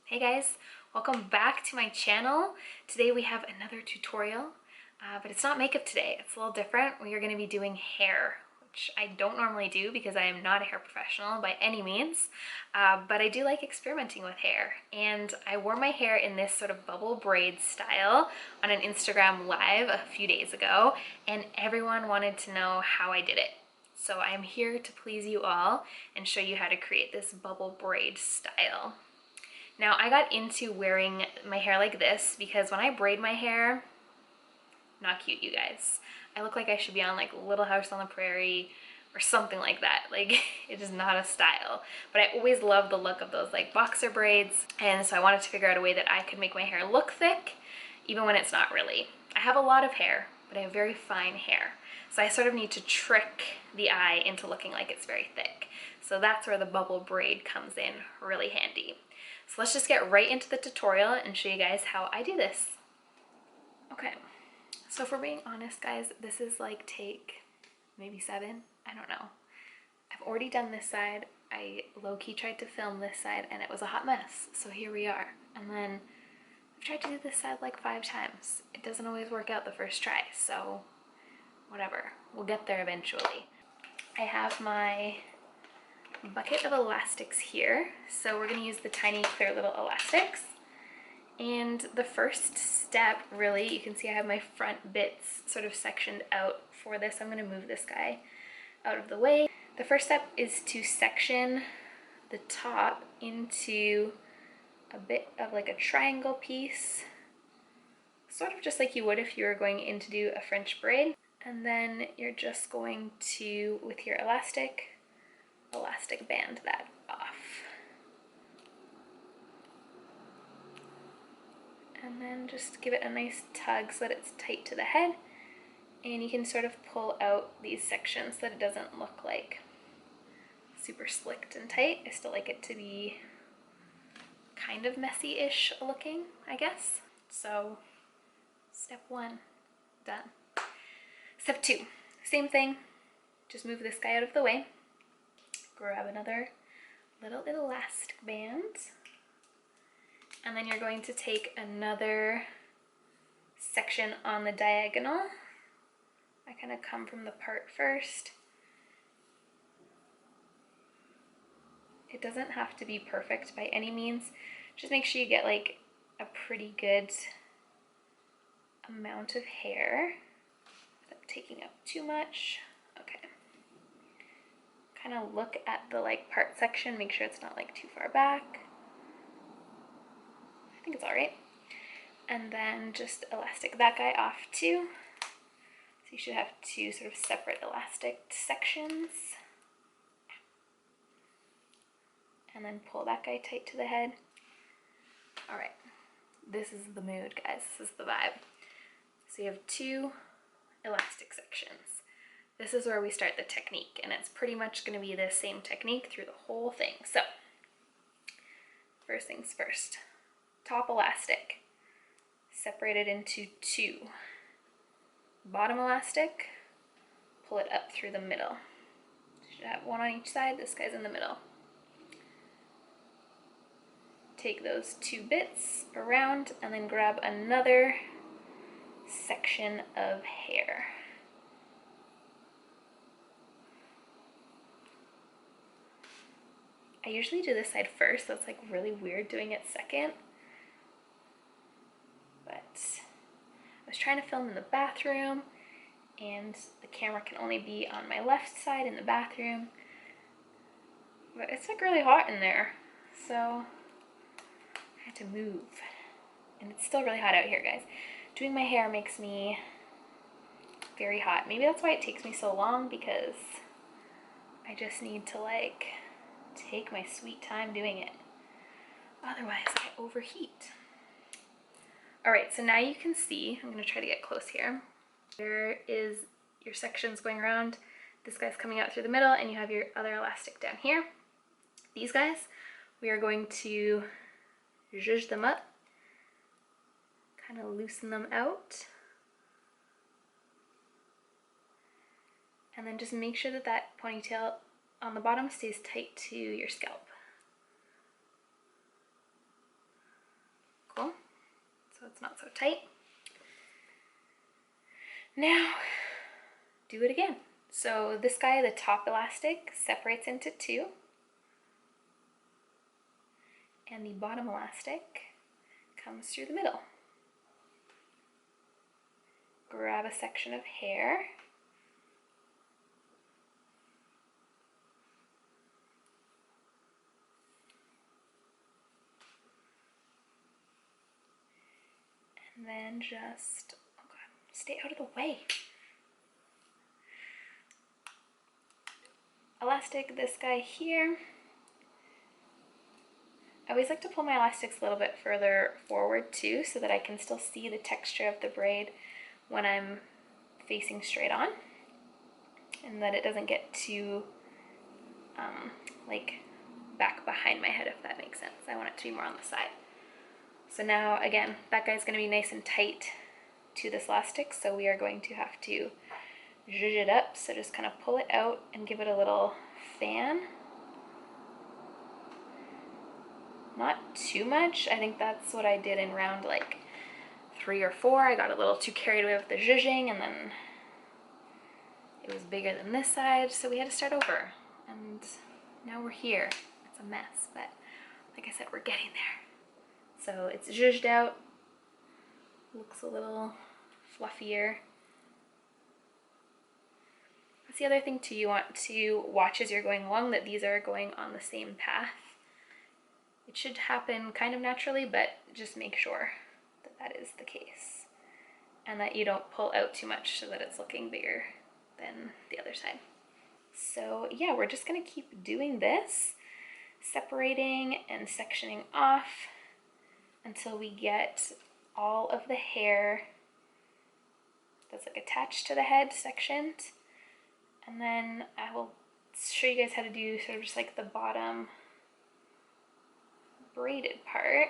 Hey guys, welcome back to my channel. Today we have another tutorial, but it's not makeup today. It's a little different. We are going to be doing hair, which I don't normally do because I am not a hair professional by any means, but I do like experimenting with hair. And I wore my hair in this sort of bubble braid style on an Instagram live a few days ago, and everyone wanted to know how I did it. So I am here to please you all and show you how to create this bubble braid style. Now, I got into wearing my hair like this because when I braid my hair, not cute, you guys. I look like I should be on like Little House on the Prairie or something like that. Like, it is not a style. But I always loved the look of those like boxer braids. And so I wanted to figure out a way that I could make my hair look thick, even when it's not really. I have a lot of hair, but I have very fine hair. So I sort of need to trick the eye into looking like it's very thick. So that's where the bubble braid comes in really handy. So let's just get right into the tutorial and show you guys how I do this. Okay, so if we're being honest guys, this is like take maybe 7, I don't know. I've already done this side. I low-key tried to film this side and it was a hot mess. So here we are. And then I've tried to do this side like 5 times. It doesn't always work out the first try, so whatever. We'll get there eventually. I have my bucket of elastics here. So we're going to use the tiny clear little elastics. And the first step, really, you can see I have my front bits sort of sectioned out for this. I'm going to move this guy out of the way. The first step is to section the top into a bit of like a triangle piece, sort of just like you would if you were going in to do a French braid. And then you're just going to, with your elastic band that off. And then just give it a nice tug so that it's tight to the head. And you can sort of pull out these sections so that it doesn't look like super slicked and tight. I still like it to be kind of messy-ish looking, I guess. So step 1, done. Step 2, same thing. Just move this guy out of the way. Grab another little elastic band, and then you're going to take another section on the diagonal. I kind of come from the part first. It doesn't have to be perfect by any means. Just make sure you get like a pretty good amount of hair without taking up too much. Okay. Kind of look at the like part section, make sure it's not like too far back. I think it's all right. And then just elastic that guy off too. So you should have 2 sort of separate elastic sections. And then pull that guy tight to the head. All right, this is the mood, guys. This is the vibe. So you have 2 elastic sections. This is where we start the technique, and it's pretty much going to be the same technique through the whole thing. So, first things first, top elastic, separate it into 2. Bottom elastic, pull it up through the middle. You should have 1 on each side, this guy's in the middle. Take those 2 bits around and then grab another section of hair. I usually do this side first, so it's like really weird doing it second. But I was trying to film in the bathroom, and the camera can only be on my left side in the bathroom. But it's like really hot in there, so I had to move. And it's still really hot out here, guys. Doing my hair makes me very hot. Maybe that's why it takes me so long, because I just need to like take my sweet time doing it. Otherwise, I overheat. All right, so now you can see, I'm gonna try to get close here. There is your sections going around. This guy's coming out through the middle, and you have your other elastic down here. These guys, we are going to zhuzh them up, kind of loosen them out. And then just make sure that that ponytail on the bottom stays tight to your scalp. so it's not so tight. Now, do it again. So this guy, the top elastic, separates into two, and the bottom elastic comes through the middle. Grab a section of hair, and then just, oh God, stay out of the way. Elastic this guy here. I always like to pull my elastics a little bit further forward too, so that I can still see the texture of the braid when I'm facing straight on, and that it doesn't get too like back behind my head, if that makes sense. I want it to be more on the side. So now again, that guy's going to be nice and tight to this elastic, so we are going to have to zhuzh it up. So just kind of pull it out and give it a little fan. Not too much. I think that's what I did in round like 3 or 4. I got a little too carried away with the zhuzhing, and then it was bigger than this side, so we had to start over. And now we're here. It's a mess, but like I said, we're getting there. So it's zhuzhed out. Looks a little fluffier. That's the other thing too, you want to watch as you're going along that these are going on the same path. It should happen kind of naturally, but just make sure that that is the case, and that you don't pull out too much so that it's looking bigger than the other side. So yeah, we're just gonna keep doing this, separating and sectioning off until we get all of the hair that's like attached to the head sectioned. And then I will show you guys how to do sort of just like the bottom braided part.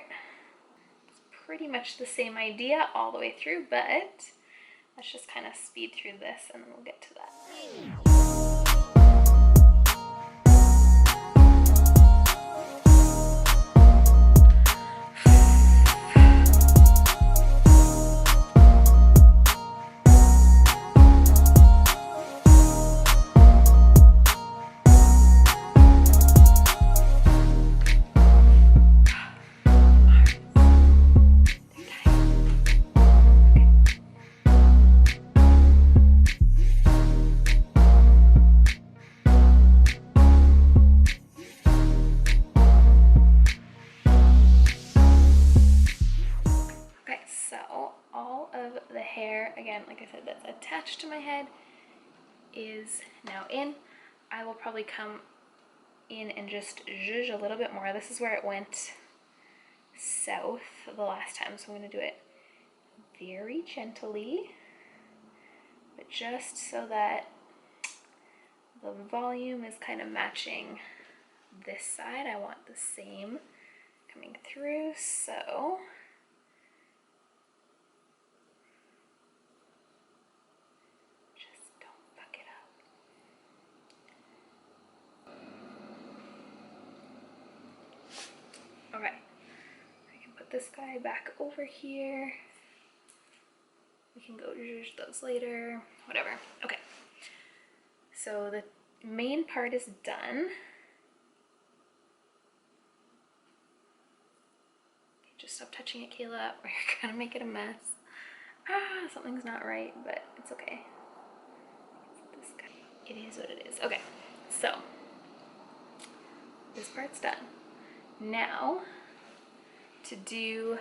It's pretty much the same idea all the way through, but let's just kind of speed through this and then we'll get to that. Again, like I said, that's attached to my head is now in. I will probably come in and just zhuzh a little bit more. This is where it went south the last time, so I'm going to do it very gently, but just so that the volume is kind of matching this side. I want the same coming through, so okay, I can put this guy back over here. We can go zhuzh those later, whatever. Okay, so the main part is done. Just stop touching it, Cayla, or you're gonna make it a mess. Ah, something's not right, but it's okay. This guy. It is what it is. Okay, so this part's done. Now, to do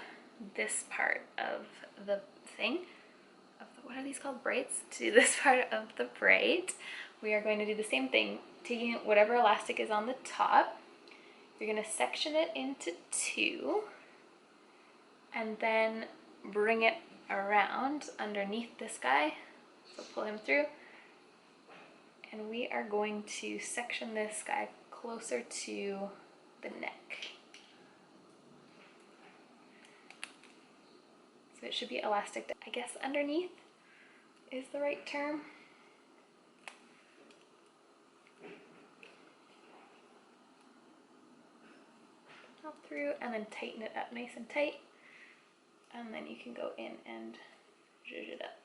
this part of the thing, what are these called? Braids? To do this part of the braid, we are going to do the same thing, taking whatever elastic is on the top. You're going to section it into two, and then bring it around underneath this guy. So pull him through, and we are going to section this guy closer to the neck. So it should be elastic, I guess underneath is the right term. Up through and then tighten it up nice and tight. and then you can go in and zhuzh it up.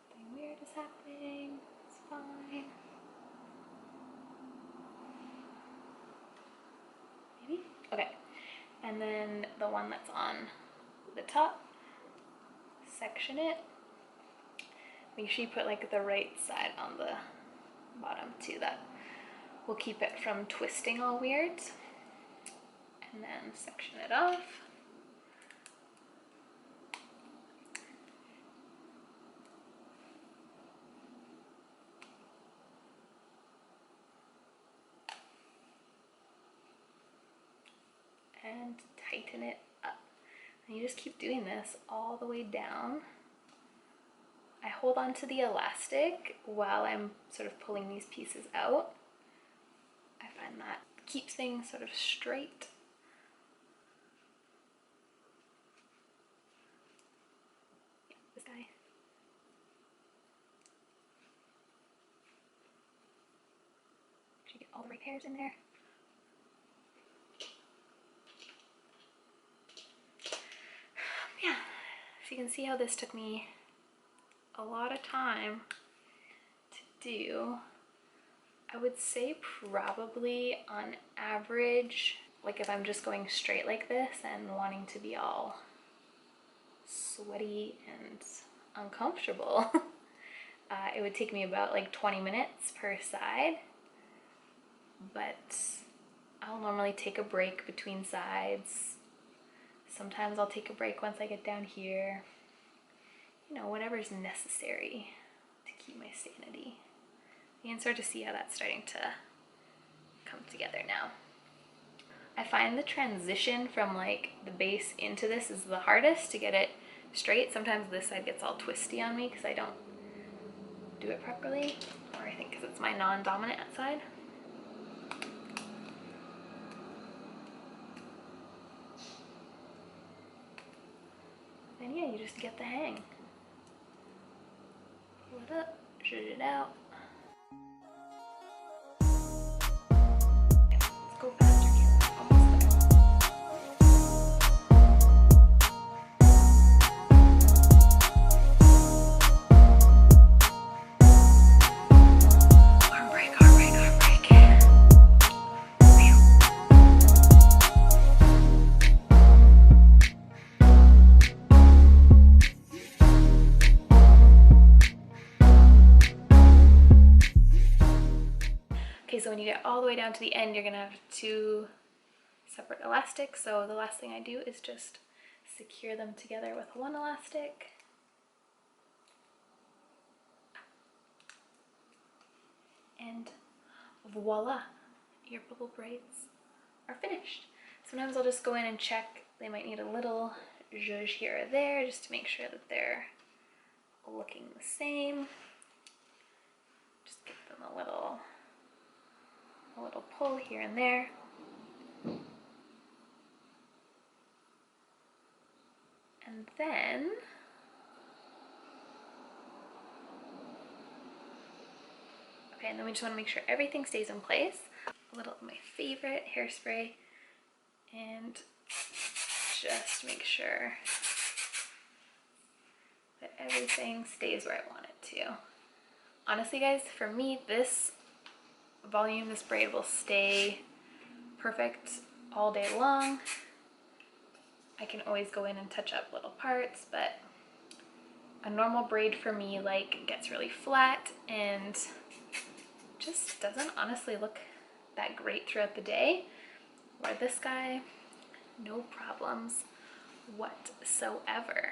Something weird is happening. It's fine. Maybe? Okay. And then the one that's on the top, section it. Make sure you put like the right side on the bottom too. That will keep it from twisting all weird. And then section it off. And tighten it up. And you just keep doing this all the way down. I hold on to the elastic while I'm sort of pulling these pieces out. I find that keeps things sort of straight. Yeah, this guy. Should get all the right hairs in there. Yeah, so you can see how this took me a lot of time to do. I would say probably on average, like if I'm just going straight like this and wanting to be all sweaty and uncomfortable, it would take me about like 20 minutes per side. But I'll normally take a break between sides. Sometimes I'll take a break once I get down here. You know, whatever's necessary to keep my sanity. You can start to see how that's starting to come together now. I find the transition from like the base into this is the hardest to get it straight. Sometimes this side gets all twisty on me because I don't do it properly, or I think because it's my non-dominant side. And yeah, you just get the hang. Pull it up, zhuzh it out. Okay, let's go faster, Cayla. Almost there. Arm break, arm break, arm break. Phew. Okay, so when you get all the way down to the end, you're gonna have two separate elastics. So the last thing I do is just secure them together with one elastic. And voila, your bubble braids are finished. Sometimes I'll just go in and check. They might need a little zhuzh here or there just to make sure that they're looking the same. Just give them a little pull here and there. And then okay, and then we just want to make sure everything stays in place. A little of my favorite hairspray, and just make sure that everything stays where I want it to. Honestly, guys, for me, this volume, this braid will stay perfect all day long. I can always go in and touch up little parts, but a normal braid for me like gets really flat and just doesn't honestly look that great throughout the day. Where this guy, no problems whatsoever.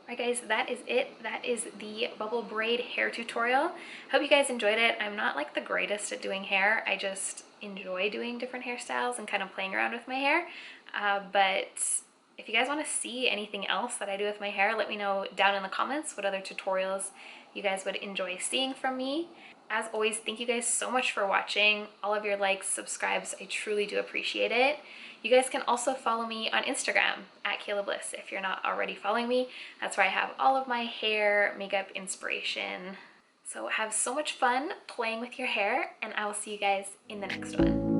Alright guys, that is it. That is the bubble braid hair tutorial. Hope you guys enjoyed it. I'm not like the greatest at doing hair. I just enjoy doing different hairstyles and kind of playing around with my hair. But if you guys want to see anything else that I do with my hair, let me know down in the comments what other tutorials you guys would enjoy seeing from me. As always, thank you guys so much for watching. All of your likes, subscribes, I truly do appreciate it. You guys can also follow me on Instagram at Cayla Bliss if you're not already following me. That's where I have all of my hair, makeup inspiration. So have so much fun playing with your hair, and I will see you guys in the next one.